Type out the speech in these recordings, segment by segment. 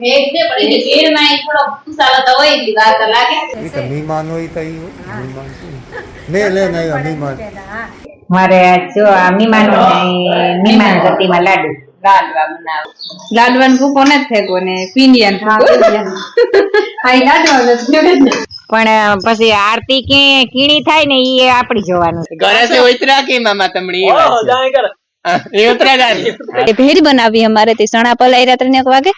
ભેજ દે પણ એ ભેળમાં થોડો મસાલો તો હોય ઈ વાત લાગે એ તો મહેમાન હોય તો ઈ મહેમાન ને લે નહીં મહેમાન મારે જો આ મહેમાન ગતિમાં લાડુ લાડવા બનાવ લાડવાનું ભૂકો નથી થેગો ને પીંડિયાન પણ પછી આરતી કે કીણી થાય ને ઈ આપડી જોવાનું છે ઘરે से उतरा के मामा तमड़ी ये बात जाए कर ये उतरा गाड़ी એ ભેળ બનાવી અમારે તે સણા પલાઈ રાત્રે 1 વાગે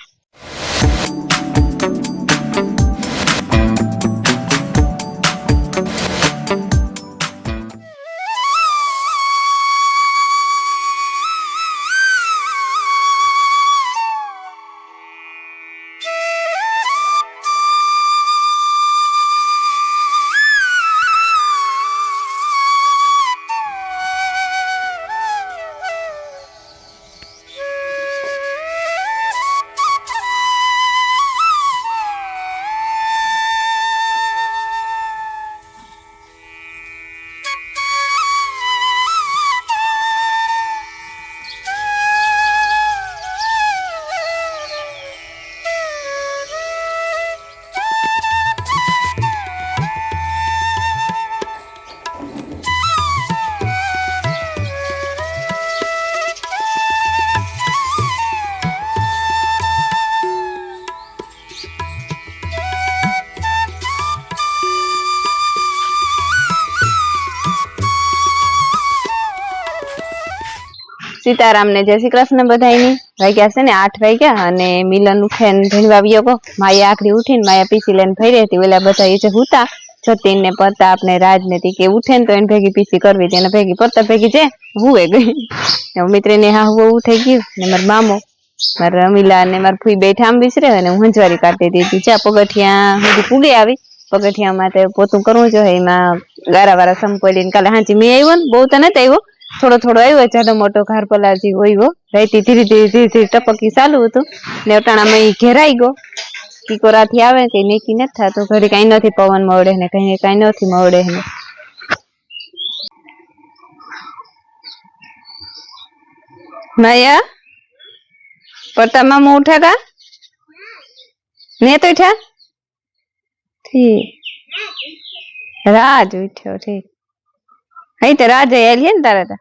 સીતારામ ને જય શ્રી કૃષ્ણ બધાયની વાગ્યા છે ને 8 વાગ્યા અને મિલન ઉઠીને ભણવા આવ્યો ગો માયા આખરી ઉઠીને માયા પીસી લઈને ફરી હતી ઓલા બધા એ જે હુતા જતીન ને પ્રતાપ ને રાજ ને તી કે ઉઠે ને તો એને ભેગી પીસી કરવી તેને ભેગી પ્રતાપ ભેગી છે હુએ ગઈ મિત્ર ને હા હું થઈ ગયું ને મારા મામો મારા રમીલા ને મારા ફૂઈ બેઠા આમ વિસરે અને હું હંજવારી કાઢતી હતી ચા પગઠિયા સુધી પૂગે આવી પગઠિયા માટે પોતું કરવું જોઈએ એમાં ગારા વાળા સંપોલીને કાલે હાંચી મેં આવ્યો ને બહુ તો નથી આવ્યો થોડો થોડો આવ્યો જાડો મોટો ઘર પલાજી હોય રહેતી ધીરે ધીરે ટપકી ચાલુ હતું ને અટાણામાં ઈ ઘેરાઈ ગયો કીકોરાથી આવે કઈ નેકી નથી થતું ઘડી કઈ નથી પવન મળે ને કઈ નથી મળે ને માયા પરતા મામા ઉઠા કા ને તો ઉઠા ઠીક રાજ ઉઠ્યો ઠીક હઈ તો રાજ આલી ને તારે તો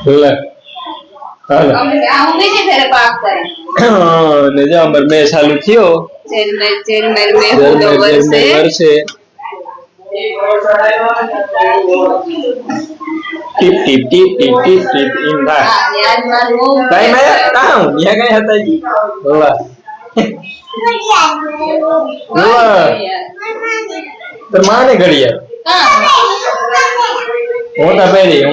बोला हालो હું બીજી ફેરે પાક કરે ને જો અમર મે ચાલુ થયો જેલ મેર મે હું વર્ષે tip tip tip tip tip tip in બા યાદ મારો કઈ મે કામ યા કઈ હતા જી બોલા બોલા તો માને ઘડિયા હોતા પહેરી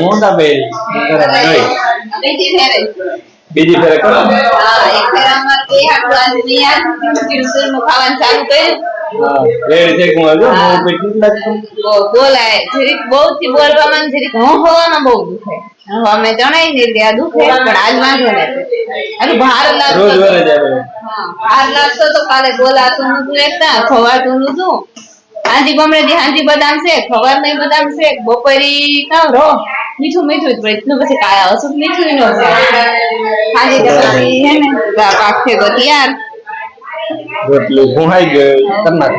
બીજી ફેરે કરો એક ફેર અમાર બે હાટુ આજ નિયા ટિન્સર નું ખાવાનું ચાલુ કર્યું હા રેડી છે કોણ જો મો પેટ લાગતું બોલાય જરીક બહુ થી બોલવામાં જરીક હોવામાં બહુ દુખે અમે જણાઈ ને કે આ દુખે પણ આજ વાંધો નથી અને ભાર લાગતો રોજ વરે જાય હા ભાર લાગતો તો કાલે બોલાતું નતું એકતા ખવાતું નતું હાજી બમણે દી હાજી બદામ શેક ખબર નહીં બદામ શેક બપોરી કાવ રો મીઠું મીઠું જ પડે એટલું પછી કાયા અસુખ મીઠું નો થાય હાજી તો પછી હે ને પાક છે ગતિ યાર રોટલી ભૂહાઈ ગઈ કરના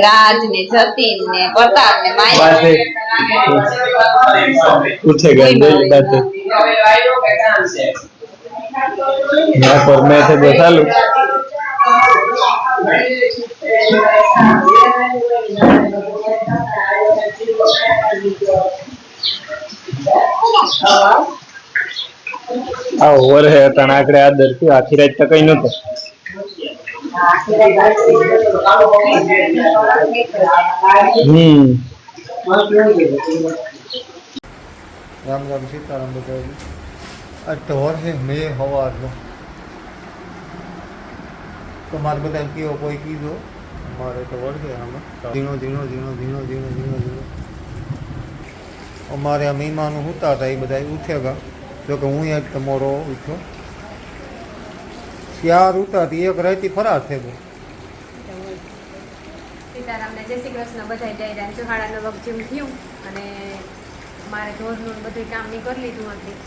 રાજ ને જતીન ને પ્રતાપ ને માયા ઉઠે ગઈ દઈ બાતે यहाँ पर मैं थे जो चालू आ ओवर है तण आकड़े आदर थी आखी रात तक कई नतो રામ રામ સીતારામ બધા આ ઢોર છે મેં સવારનો તો મારે બધા કયો કોઈ કીધો મારે તો વળગે આમાં ઝીણો ઝીણો ઝીણો ઝીણો ઝીણો ઝીણો ઝીણો અમારે આ મહેમાનો સૂતા હતા એ બધા ઉઠ્યા ગયા જોકે હું એક તમારો ઉઠ્યો ચાર ઉઠાતી એક રાતી ફરાર થઈ ગયો સીતારામને જય શ્રી કૃષ્ણ બધા જય રામ ચોહાડાનો વખ જેવું થયું અને મારે ઢોરનું બધું કામ નહીં કરી લીધું હતી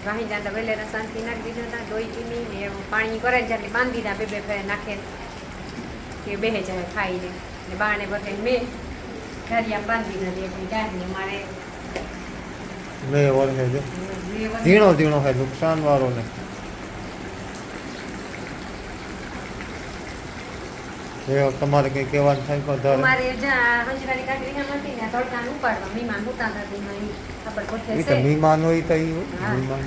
વાહી જાતા વેલેરા શાંતિ નાખી દીધા હતા દોઈ પીની ને એવું પાણી કરે ને એટલે બાંધી દીધા બે ફેર નાખે કે બેહે જાય ખાઈને ને બાણે બધે મેં ઘરિયા બાંધી દીધી આપણી ગાડી મારે મેં વળગે છે ઝીણો ઝીણો છે નુકસાન વાળો ને તમારે કઈ કહેવાનું થાય વધારે મારે જ્યાં હંજરાની કાકડી હતી ને તડકાનું ઉપાડવા મીમાન હોતા નથી એમાં ખબર પડશે એ તો મહેમાન હોય તો મહેમાન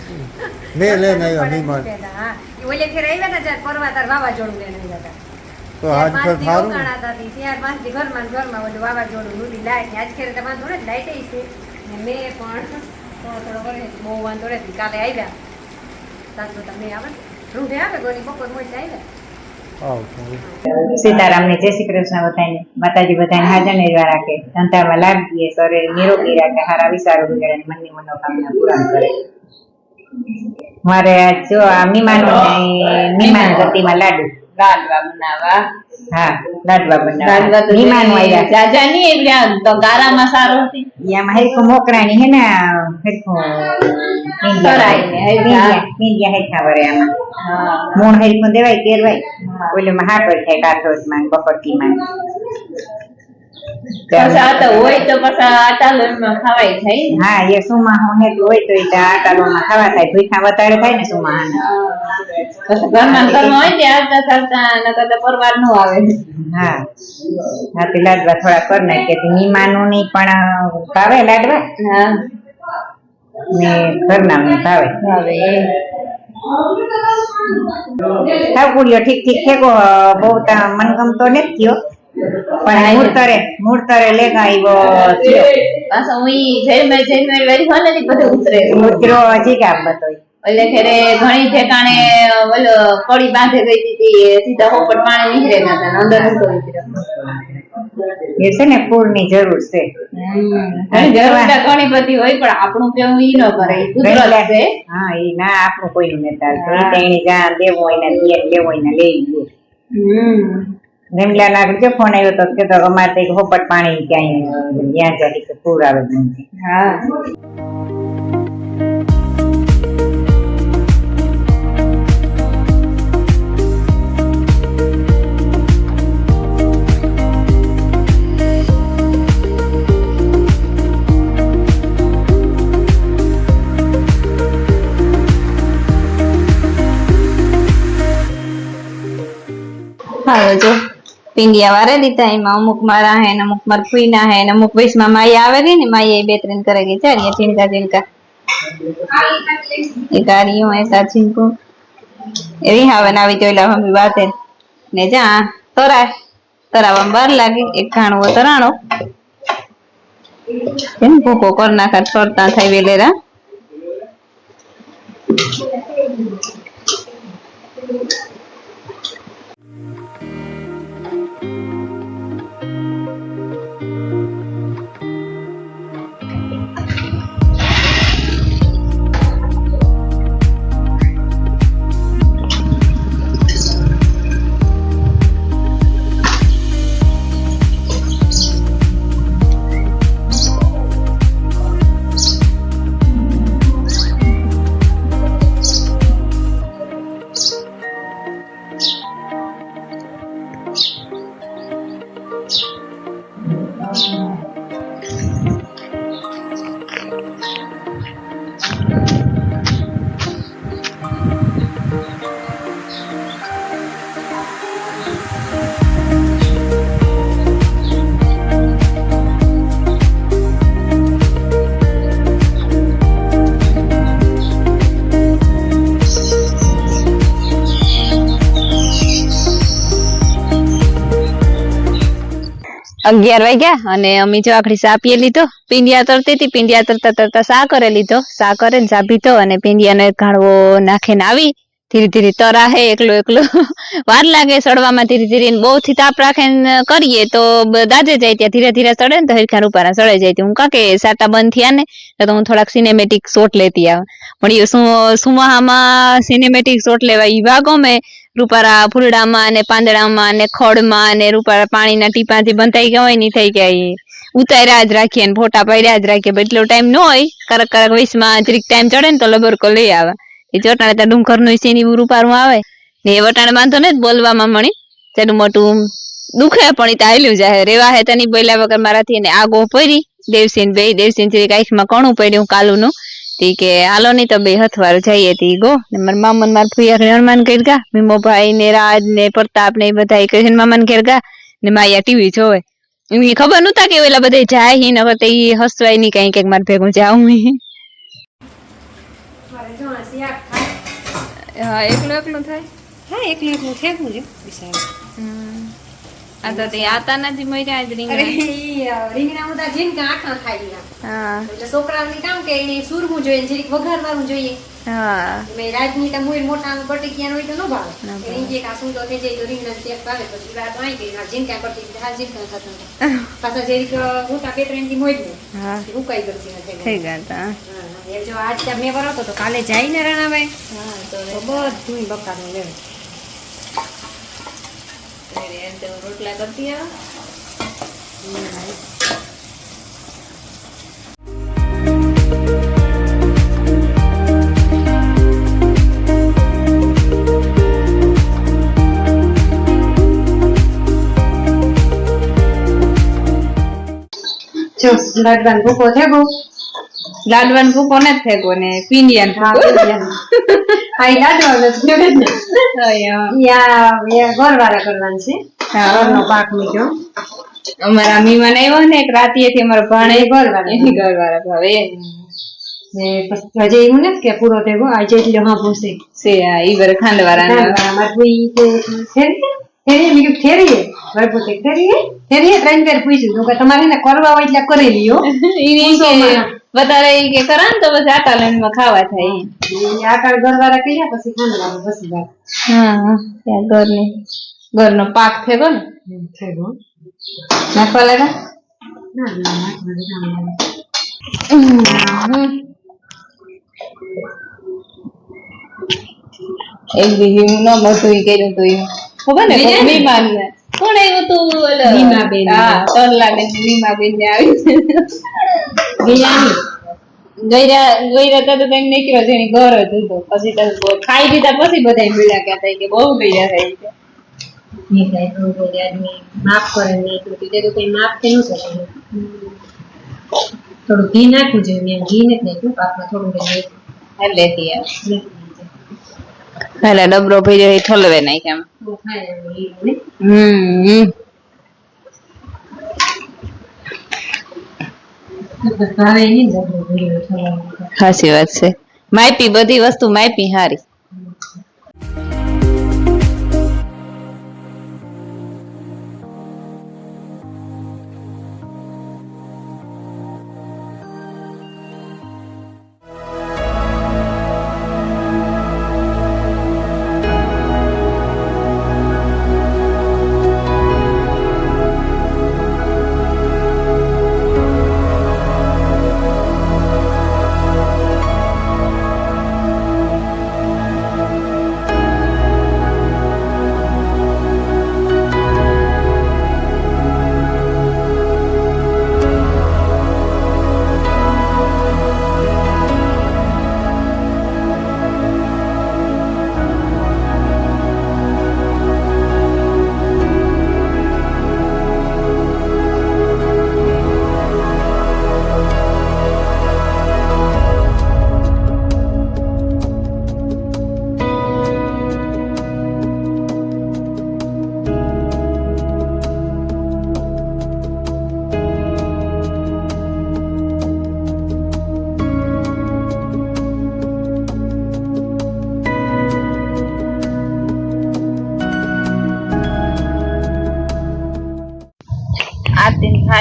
મેં લઈને આવ્યા મહેમાન હા એ ઓલે ફેર આવ્યા હતા જ્યારે પરવા તાર વાવાઝોડું લઈને આવ્યા હતા તો આજ પર સારું ત્યાર પાંચથી ઘરમાં ઓલું વાવાઝોડું નૂલી લાઈટ આજ ખેરે તો વાંધો નથી લાઈટ છે ને મેં પણ થોડો કરે બહુ વાંધો નથી કાલે આવ્યા સાસુ તમે આવે રૂઢે આવે ગોળી બપોર મોજ આવ્યા સીતારામ ને જય શ્રી કૃષ્ણ બધાને માતાજી બધાને હાજર નિર્વા રાખે ધંધામાં લાભ દે શરીર નિરોગી રાખે હારા વિચારો વગેરે મનની મનોકામના પૂરા કરે મારે જો આ મીમાન જતીમાં લાડુ લાડવા બનાવવા હા લાડવા બનાવવા મીમાન આવ્યા જાજા ની એટલે તો ગારામાં સારું હતી એમાં હેરખું મોકરાણી હે ને હેરખું મીંડિયા હેઠા વરે આમાં મૂળ હેરખું દેવાય કેરવાય ઓલું હાકર થાય કાથોદમાં બપટકીમાં પાછા તો હોય તો પાછા આટાલોમાં ખવાય થાય હા એ સુમાહો હેતું હોય તો એ આટાલોમાં ખાવા થાય ભૂખા વધારે થાય ને સુમાહાના ઘરમાં હોય ને આવતા ચાલતા નકર તો પરવાર નો આવે હા તે લાડવા થોડા કર નાખીએ મીમાનું ની પણ ભાવે લાડવા હા ને ઘરના ભાવે ઠાકુરિયો ઠીક ઠીક ઠેકો બહુ મનગમતો નથી થયો પણ મૂળતરે લેખા આવ્યો થયો પાછો હું જયમાં વેરી હોય ને બધું ઉતરે ઉતરો હજી કામ બતોય એટલે ખેરે ઘણી ઠેકાણે ઓલો કડી બાંધે ગઈ હતી સીધા હોપટ પાણી નીકળે નતા અંદર નતો એ છે ને પૂરની જરૂર છે ઘણી બધી હોય પણ આપણું કેવું ઈ ન કરે કુદરત છે હા એ ના આપણું કોઈનું નથી ચાલતું એની જ્યાં દેવું હોય ને લેવું હોય ને લઈ લે રેમલા લાગુ જો ફોન આવ્યો તો કે તો અમારે હોપટ પાણી ક્યાંય જ્યાં જાય પૂર આવે નથી હા હવે જો પિંડિયા વારે દીધા એમાં અમુક મારા હે ને અમુક માર ફૂઈના હે ને અમુક વૈશમાં માયા આવે ગઈ ને માયા બે ત્રણ કરે ગઈ ચારીએ ઝીણકા ઝીણકા એક આરીઓ એક આ ઝીણકું એવી હવે આવી જોઈલા મમ્મી બાતે ને જા તરાવામાં બાર લાગે એક ઘાણવો તરાણો એમ ભૂકો કર નાખા ફરતા થાય વેલેરા 11 વાગ્યા અને અમે જો આખડી સા પીએ લીધો. પીંડિયા તરતી હતી, પીંડિયા તરતા તરતા સા કરે લીધો, સા કરે ને સા પીધો અને પીંડિયાનો એક ઘાણવો નાખીને આવી. ધીરે ધીરે તરા હે એકલો એકલો વાર લાગે સડવામાં. ધીરે ધીરે બહુ થી તાપ રાખીને કરીએ તો દાજે જાય, ત્યાં ધીરે ધીરે સડે ને તો હરખા રૂપારા સડે જાય. હું કે સાટા બંધ થયા ને તો હું થોડાક સિનેમેટિક શોટ લેતી આવે. પણ એ સુમાહામાં સિનેમેટિક શોટ લેવા ઈ વાગો મેં રૂપારા ફૂલડામાં અને પાંદડામાં અને ખડમાં અને રૂપારા પાણીના ટીપાથી બંધાઈ ગયા હોય ની થઈ ગયા. ઉતાર્યા જ રાખીએ ને ફોટા પાડ્યા જ રાખીએ. એટલો ટાઈમ ન હોય, કરક કરક વયસમાં જરીક ટાઈમ ચડે ને તો લબરકો લઈ આવે. એ ચોટાણે ત્યાં ડુંગર નું સીની રૂપારું આવે ને એ વટાણે વાંધો ને બોલવામાં મણી તેનું મોટું દુખે પણ એ તો હાલ્યું જાય. રેવા હે તની બોલ્યા વગર મારાથી એને આગો પડી. દેવસીન બે દેવસીન આંખમાં કણું પડ્યું કાલું નું તી કે હાલો નહી તો બે હથવારું જઈએ તી ગો. ને મારા મામન મારા ફુયા હનુમાન ઘેર ગા, મીમોભાઈ ને રાજ ને પ્રતાપ ને બધા કૃષ્ણ મામન ઘેર ગા ને માયા ટીવી જોવે. એની ખબર નતા કે ઓલા બધા જાય હી ને તે હસવાય નહીં કઈ કે મારે ભેગું જાઉં. હા એકલું એકલું થાય. હા એકલું એકલું ફેંકવું છે બિચારા. આ તો તે આતા નથી મર્યા જ રીંગણા. રીંગણા ઉતા જીનકા આખા ખાઈ હા એટલે છોકરાઓને કામ કે એને સુરવું જોઈએ, જરીક વઘારવાનું જોઈએ. હા મેં રાજની મોર મોટા બટેકિયા હોય તો ન ભાવે. રીંગી એક આસું તો થઈ જાય તો રીંગણા શેક ભાવે. પછી રાત આઈ ગઈ જીનકા પડતી હા જીનકા થતા પાછા જરીક મોટા પેટરેનથી મોઈ ને હા ઉકાઈ કરતી નથી થઈ ગયા તા. એ જો આજ ત્યાં મેં વરતો તો કાલે જઈને રણાભાઈ તો બધું બકાનું લેવું. રોટલા કરતી આવે. જો લાડવાનો ભૂકો થેગો, લાડવાનો ભૂકો ને થેગો ને પીંડિયાનો આ લાડવાનો જ ને યા ગોળવાળા કરવાનું છે. ઘરનો પાક મૂક્યો. અમારા મીમાન આવ્યો ને એક રાતીએથી અમારો ભાણે ગોળવાળા એની ઘરવાળા ભાવે ને પછી હજી એવું નથી કે પૂરો થેગો આજે એટલે હા પૂછે છે આ ઈ બર ખાંડવાળા માર કોઈ ફેરી ફેરી બરપોતે ફેરી ત્રણ ફેર પૂછ્યું તો કે તમારે ને કરવા હોય એટલે કરી લ્યો. વધારે ઈ કે કરા ને તો પછી આટા લાઈનમાં ખાવા થાય. આકાર ઘરવાળા કર્યા પછી ખાંડવાનું પછી વાત. હા ત્યાં ઘરનો પાક થેગો ને થેગો નાખવા લાગા. એક બીજી હું ન બધું કર્યું તું ખબર ને વિમાન ને કોણ આવ્યું તું નીમાબેન. હા તરલાબેન નીમાબેન ને આવી ગઈરા તો તેમ નીકળ્યો છે એની ઘર જ હતો. પછી તો ખાઈ દીધા પછી બધા મળ્યા કહેતા કે બહુ ગઈરા થઈ ગયા. માફ કરે નહીં તો કઈ માફ કે ન કરે. થોડું ઘી નાખવું જોઈએ. મેં ઘી નથી નાખ્યું પાકમાં થોડું લેતી પેલા ડબરો ભર્યો એ ઠલવે નાખ્યા. સાચી વાત છે. માયપી બધી વસ્તુ માયપી હારી.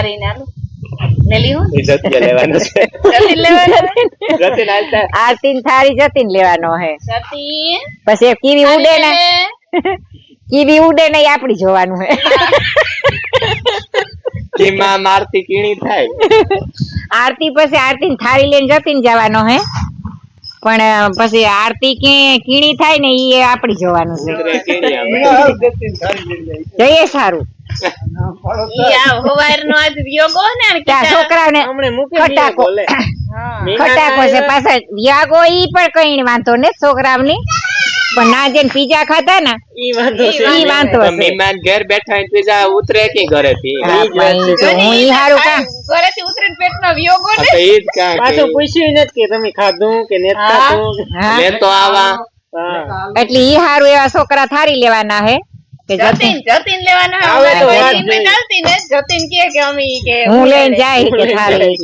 થારી ને આલુ લેલી હું જતી લેવાનું છે જતી લેવાનો જતી નાલતા આરતી ની થાળી જતી ને લેવાનો હે જતી પછી કીવી ઉડે ને કીવી ઉડે ને ઈ આપડી જોવાનું હે કીમાં મારતી કીણી થાય આરતી પછી આરતી ની થાળી લઈને જતી ને જવાનો હે પણ પછી આરતી કીણી થાય ને ઈ આપડી જોવાનું છે ઉતરે કીણી આવે જઈએ સારું ઈ આ હવાર નો આજ યોગો ને ત્યાં છોકરાઓને ખટાકો ખટાકો છે પાછા વ્યાગો ઈ પણ કઈ વાંધો ને છોકરાઓની પણ ના જેને પીઝા ખાધા ને ઈ વાંધો છે મહેમાન ઘર બેઠા હોય પીઝા ઉતરે કે ઘરેથી હું ઈ હારું કા ઘરેથી ઉતરીને પેટમાં યોગો ને તો ઈ જ કા પાછું પૂછ્યું નથી કે તમે ખાધું કે નથી ખાધું લેતો આવા એટલે ઈ હારું એવા છોકરા થારી લેવાના હે કે જતીન લેવાના આવે તો જતીન મેં ચાલતી ને જતીન કે અમે કે હું લઈને જાય કે થારી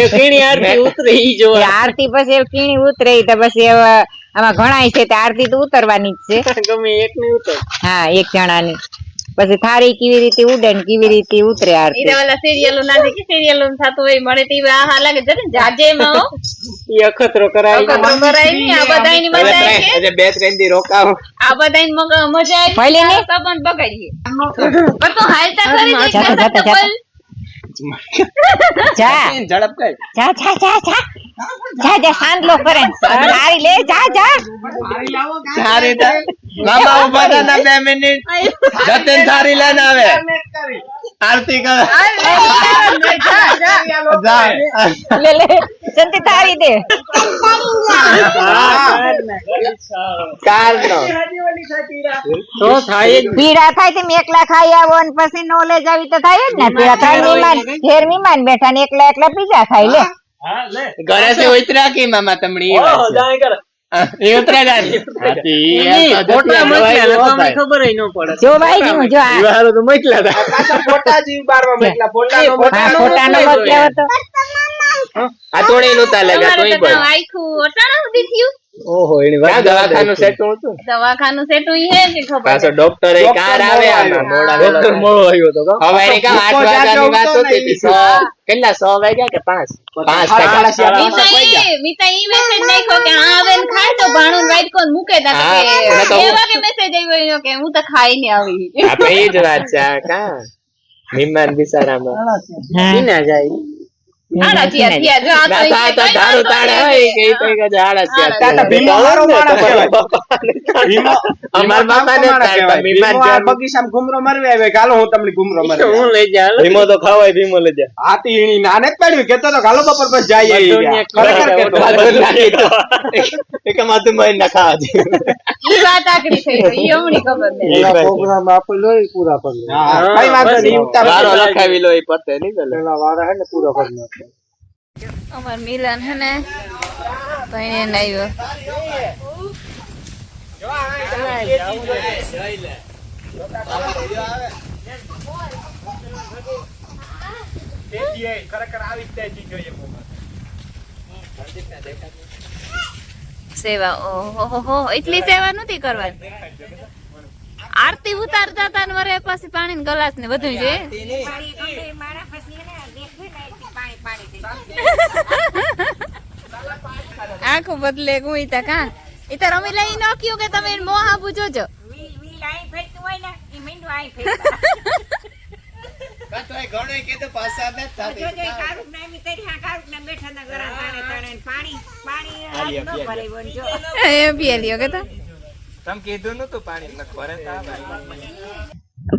એ કીણી આરતી ઉતરે ઈ જોવા આરતી પછી એવું કીણી ઉતરે તો પછી આમાં ઘણાય છે તે આરતી તો ઉતરવાની જ છે ગમે એક ની ઉતર હા એક જણાની પછી થારી કેવી રીતે ઉડે ને કેવી રીતે ઉતરે આરતી ઈ વાલા સિરિયલો ના કે સિરિયલો થતું હોય મળે તે આ લાગે જતીન જાજે માં ઈ અખતરો કરાય કરાય ની આ બધાની મજા આવે આજે બે ત્રણ દી રોકાવ આ બધાની મજા આવે ભલે ને. સંબંધ બગાડીએ પણ તો હાલતા ખરી જ જાતા, જાતા, જાતા. જા ઝડપ કર જા જા જા જા જા જા સાંડલો કરે થારી લે જા જા થારી તા મામા ઉભા થા ના 2 મિનિટ જતન થારી લઈને આવે આરતી કર જા લે લે જલ્દી થારી દે કાર નો તો થાય જ પીડા થાય તે એકલા ખાઈ આવો ને પછી નો લે જાવી તો થાય જ ને પીડા થાય મહેમાન ઘેર મહેમાન બેઠા ને એકલા એકલા પીઝા ખાઈ લે ઘરે से उतरा की मामा तमड़ी જાય કર ये उतरा गाड़ी ફોટા મોકલ્યા તો અમને ખબર ય ન પડે જો ભાઈ હું જો આ ઈવારો તો મોકલ્યા હતા પાછા ફોટા જ બારવા મોકલ્યા ફોટા નો મોકલ્યો હતો आ तोड़ी नोता लगा तो ही बोल આખું અટાણા સુધી થયું ઓહો એની क्या दवाखानु सेट होતું દવાખાનું સેટું ઈ હે કે ખબર પાછો ડોક્ટર એ કાર આવે આમાં મોડા વેલો ડોક્ટર મોળો આવ્યો તો કા હવે કા 8 વાગ્યાની વાત હતી 100 કેટલા 100 વાગ્યા કે 5 મીતા ઈ મેસેજ નાખ્યો કે આ આવે ને ખાય તો ભાણું વાઈટ કોણ મૂકે તા હા, કે મને તો- એવા કે મેસેજ આવ્યો એનો કે હું તો ખાઈ ને આવી આપણે એ જ વાત છે આ કા મહેમાન બિચારામાં ના જાય આડા થયા જો આ તો ના ઈ તો ધારું તાળે હોય કે ઈ તો કે આળસ છે તાતા ભીમો હારો માણસ ભીમો અમાર બાપા ને તાળતા મહેમાન આ જેમ બગીચામાં ઘુમરો મારવા આવે ગાલો હું તમને ઘુમરો મારવા હું લઈ જા ભીમો તો ખવાય ભીમો લઈ જા આતી ઈણી નાને જ પાડ્યું કેતો તો ગાલો બપોર પછી જાય ખરેખર કેતો એક માથું મય ના ખાવા દે ઈ વાત આકડી થઈ ગઈ ઈ હમણી ખબર નહીં પ્રોગ્રામ આપણે લોહી પૂરા કરી હા કઈ વાંધો નહીં ઉતાર વારો લખાવી લો એ પતે નહીં ગલે પેલા વારા હે ને પૂરા કરી નાખે અમાર મિલન હે ને ભાઈને આવ્યો સેવા ઓહો એટલી સેવા નથી કરવાની આરતી ઉતારતા હતા ને વરે પછી પાણી ને ગ્લાસ ને બધું છે આખું બદલે ગુઈતા કા ઈ તો રમી લઈ ન કયો કે તમે મોહ આપું જોજો ઘણો કે તો પાસા ન થાતી એ પી લ્યો કે તો તમ કીધું નતું પાણી ન ખરે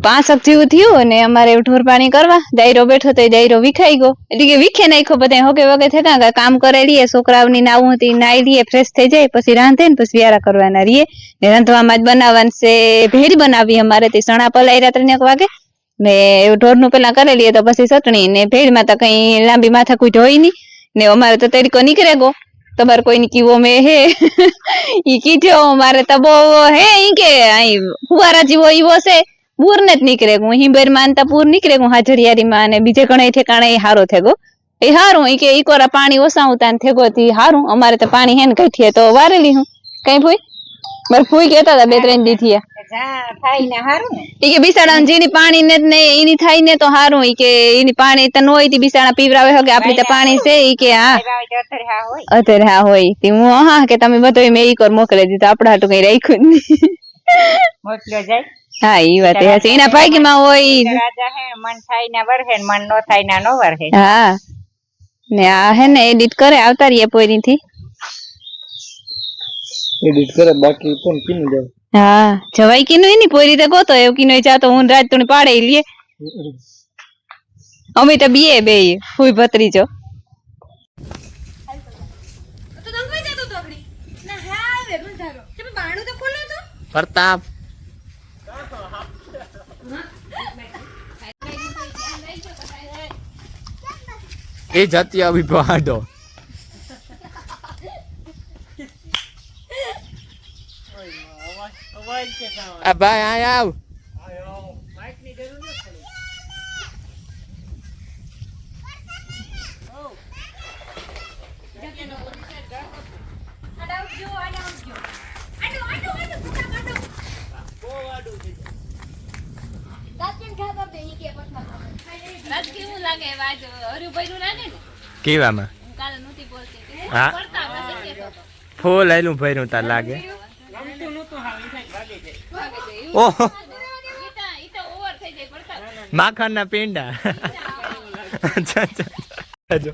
પાંચ જેવું થયું અને અમારે ઢોર પાણી કરવા દાયરો બેઠો તો દાયરો વિખાઈ ગયો એટલે કે વિખે નાખ્યો બધા હોકે વગે થતા કામ કરે રહીએ છોકરાઓની નાવું હતી નાઈ લઈએ ફ્રેશ થઈ જાય પછી રાંધે ને પછી વ્યારા કરવાના રહીએ ને રાંધવામાં જ બનાવવાનું છે ભેળ બનાવી અમારે તે ચણા પલાઈ રાત્રે 1 વાગે ને ઢોરનું પેલા કરી લઈએ તો પછી ચટણી ને ભેળમાં તો કઈ લાંબી માથા કોઈ ઢોઈ નહીં ને અમારે તો તરીકો નીકળે ગો તમારે કોઈની કીવો મેં હે ઈ કીધો મારે તો બહુ હે ઈ કે અહીં ફુવારા જેવો ઈવો છે પૂર ને જ નીકળે હું હિંબર માનતા પૂર નીકળે હું હાજરિયારી માં અને બીજે ઘણા ઠેકાણે હારો થેગો એ હારું ઈ કે ઈ કોરા પાણી ઓસાવતા ને થેગો થી હારું અમારે તો પાણી હે ને કઈઠીએ તો વારેલી હું કઈ ભૂઈ મારે ભૂઈ કહેતા હતા 2-3 દી થયા થાય ને હારું ને ઈ કે બિસાડા જેની પાણી ને જ નહીં એની થાય ને તો હારું ઈ કે એની પાણી તો ન હોય તી બિસાડા પીવરાવે હકે આપણી તો પાણી છે ઈ કે હા અત્યારે હા હોય તી હું હા કે તમે બધો મેં ઈ કર મોકલી દીધું આપડા હાટું કઈ રાખ્યું જ નહીં મોકલ્યો જાય હા ઈ વાત છે એના ભાગ્યમાં હોય રાજા હે મન થાય ના વરહે મન નો થાય ના નો વરહે હા ને આ હે ને એડિટ કરે આવતા રહીએ પોઈની થી એડિટ કરે બાકી કોણ કીનું જાય હા જવાય કીનું એની પોરી તો ગોતો એવું કીનું જાતો હું રાત તું પાડે લે અમે તો બે હુઈ ભત્રીજો પ્રતાપ એ જતી આવી પહાડો આ ભાઈ આય આવ કેવું લાગે વાત હર્યું ભર્યું લાગે ને કેવામાં હું કાલે નહોતી બોલતી હા. પડતા પછી કેતો હતો. ફૂલ આયલું ભર્યું તાર લાગે ઓહો ઈ તો ઓવર થઈ જાય પડતા માખણ ના પેંડા અચ્છા અચ્છા જો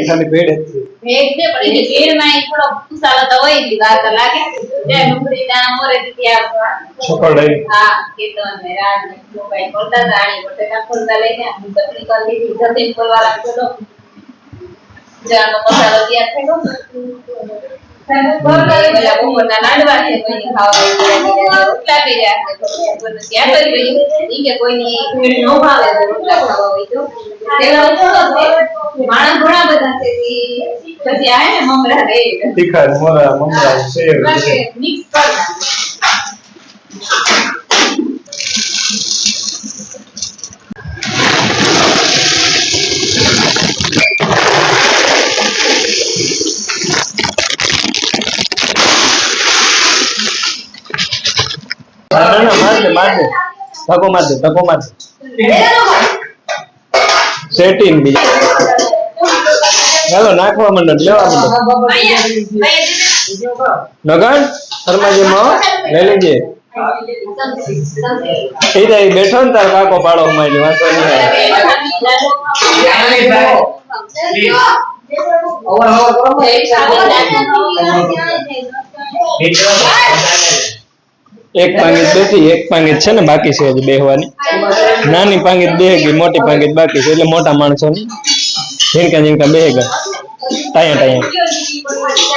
ખાલી ભેડ તીખા મોરા મમરા શેર માર દે ધક્કો માર દે સેટિંગ બી ચાલો નાખવા માંડો લેવા માંડો નગન શર્માજીમાં લઈ લેજે એ બેઠો ને તાર કાકો પાડો મારી વાંચો એક પાંગીત બેઠી એક પાંગીત છે ને બાકી છે હજી બેહવાની નાની પાંગીત બે ગઈ મોટી પાંગીત બાકી છે એટલે મોટા માણસો ની ઝીણકા ઝીણકા બે ગયા ટાયા ટાયા